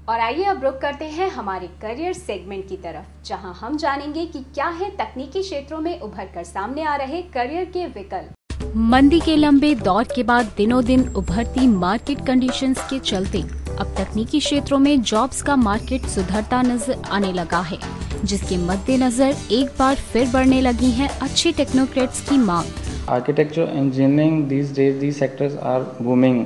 और आइए अब रुक करते हैं हमारे करियर सेगमेंट की तरफ, जहां हम जानेंगे कि क्या है तकनीकी क्षेत्रों में उभर कर सामने आ रहे करियर के विकल्प। मंदी के लंबे दौर के बाद दिनों दिन उभरती मार्केट कंडीशंस के चलते अब तकनीकी क्षेत्रों में जॉब्स का मार्केट सुधरता नजर आने लगा है, जिसके मद्देनजर एक बार फिर बढ़ने लगी है अच्छे टेक्नोक्रेट्स की मांग। Architecture, engineering, these days these sectors are booming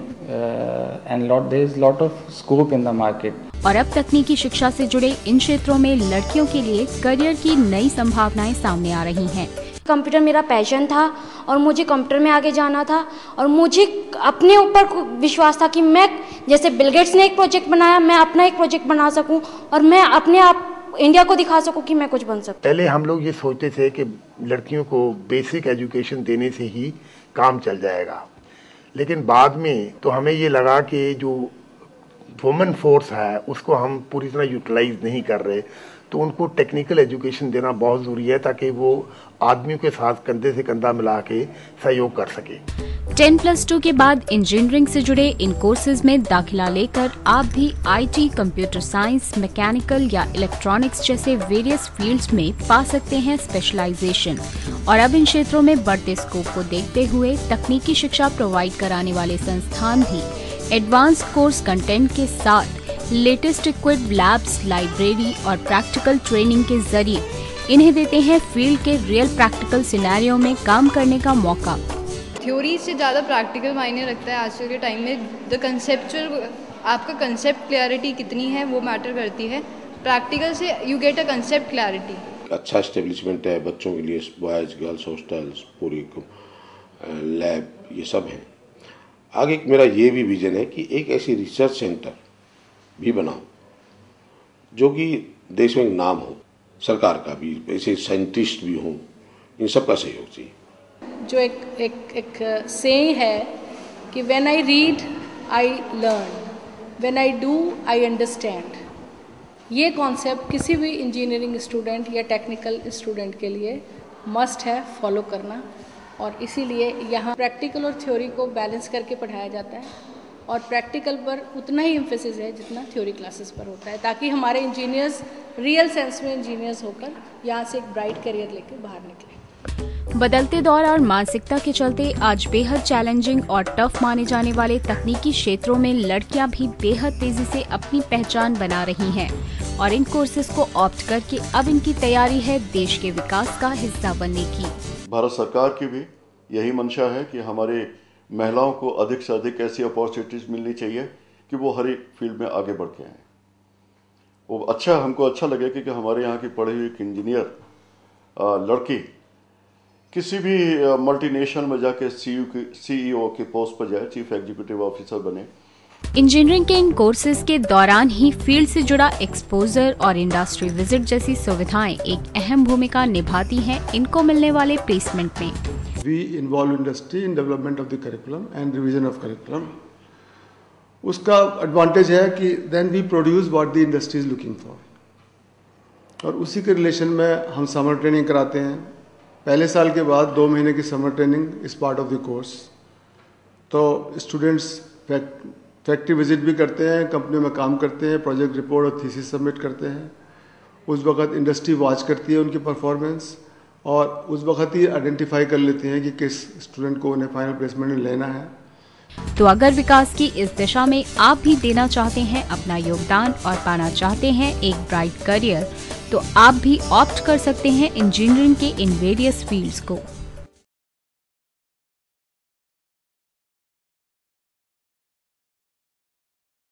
and there is lot of scope in the market. और अब तकनीकी शिक्षा से जुड़े इन क्षेत्रों में लड़कियों के लिए करियर की नई संभावनाएं सामने आ रही हैं। कंप्यूटर मेरा पैशन था और मुझे कंप्यूटर में आगे जाना था और मुझे अपने ऊपर विश्वास था कि मैं जैसे बिल गेट्स ने एक प्रोजेक्ट बनाया, मैं अपना एक प्रोजेक्ट बना सकूं और मैं अपने आप इंडिया को दिखा सकूं कि मैं कुछ बन सकता हूं। पहले हम लोग ये सोचते थे कि लड़कियों को बेसिक एजुकेशन देने से ही काम चल जाएगा, लेकिन बाद में तो हमें ये लगा कि जो वुमेन फोर्स है उसको हम पूरी तरह यूटिलाइज नहीं कर रहे, तो उनको टेक्निकल एजुकेशन देना बहुत ज़रूरी है ताकि वो आदमियों के साथ कंधे से कंधा मिला के सहयोग कर सके। 10+2 के बाद इंजीनियरिंग से जुड़े इन कोर्सेज में दाखिला लेकर आप भी आईटी, कंप्यूटर साइंस, मैकेनिकल या इलेक्ट्रॉनिक्स जैसे वेरियस फील्ड्स में पा सकते हैं स्पेशलाइजेशन। और अब इन क्षेत्रों में बढ़ते स्कोप को देखते हुए तकनीकी शिक्षा प्रोवाइड कराने वाले संस्थान भी एडवांस्ड कोर्स कंटेंट के साथ लेटेस्ट इक्विप्ड लैब्स, लाइब्रेरी और प्रैक्टिकल ट्रेनिंग के जरिए इन्हें देते हैं फील्ड के रियल प्रैक्टिकल सिनेरियो में काम करने का मौका। थ्योरी से ज़्यादा प्रैक्टिकल मायने रखता है आज के टाइम में। द कंसेप्चुअल, आपका कंसेप्ट क्लैरिटी कितनी है वो मैटर करती है। प्रैक्टिकल से you get a concept clarity. अच्छा एस्टेब्लिशमेंट है बच्चों के लिए, बॉयज़ गर्ल्स हॉस्टल्स, पूरी लैब, ये सब हैं। आगे मेरा ये भी विजन है कि एक ऐसी रिसर्च सेंटर भी बनाओ जो कि देश में नाम हो, सरकार का भी, ऐसे साइंटिस्ट भी हों, इन सब का सहयोग चाहिए। जो एक सेइंग है कि when I read I learn, when I do I understand, ये कॉन्सेप्ट किसी भी इंजीनियरिंग स्टूडेंट या टेक्निकल स्टूडेंट के लिए मस्ट है फॉलो करना। और इसीलिए यहाँ प्रैक्टिकल और थ्योरी को बैलेंस करके पढ़ाया जाता है और प्रैक्टिकल पर उतना ही एम्फेसिस है जितना थ्योरी क्लासेस पर होता है, ताकि हमारे इंजीनियर्स रियल सेंस में इंजीनियर्स होकर यहाँ से एक ब्राइट करियर लेकर बाहर निकले। बदलते दौर और मानसिकता के चलते आज बेहद चैलेंजिंग और टफ माने जाने वाले तकनीकी क्षेत्रों में लड़कियां भी बेहद तेजी से अपनी पहचान बना रही हैं और इन कोर्सेज को ऑप्ट करके अब इनकी तैयारी है देश के विकास का हिस्सा बनने की। भारत सरकार की भी यही मंशा है कि हमारे महिलाओं को अधिक से अधिक ऐसी अपॉर्चुनिटीज मिलनी चाहिए कि वो हर एक फील्ड में आगे बढ़ के आएँ। वो हमको अच्छा लगे कि हमारे यहाँ की पढ़ी हुई एक इंजीनियर लड़की किसी भी मल्टीनेशनल में जाके सीईओ के पोस्ट पर जाए, चीफ एग्जीक्यूटिव ऑफिसर बने। इंजीनियरिंग के इन कोर्सेज के दौरान ही फील्ड से जुड़ा एक्सपोजर और इंडस्ट्री विजिट जैसी सुविधाएं एक अहम भूमिका निभाती हैं इनको मिलने वाले प्लेसमेंट में। We involve industry in development of the curriculum and revision of curriculum. उसका एडवांटेज है कि then we produce what the industry is looking for. और उसी के रिलेशन में हम समर ट्रेनिंग कराते हैं। पहले साल के बाद 2 महीने की summer training is part of the course. तो स्टूडेंट्स फैक्ट्री विजिट भी करते हैं, कंपनी में काम करते हैं, प्रोजेक्ट रिपोर्ट और थीसिस सबमिट करते हैं। उस वक्त इंडस्ट्री वॉच करती है उनकी परफॉर्मेंस और उस वक्त ही आइडेंटिफाई कर लेते हैं कि किस स्टूडेंट को उन्हें फाइनल प्लेसमेंट में लेना है। तो अगर विकास की इस दिशा में आप भी देना चाहते हैं अपना योगदान और पाना चाहते हैं एक ब्राइट करियर, तो आप भी ऑप्ट कर सकते हैं इंजीनियरिंग के इन वेरियस फील्ड्स को।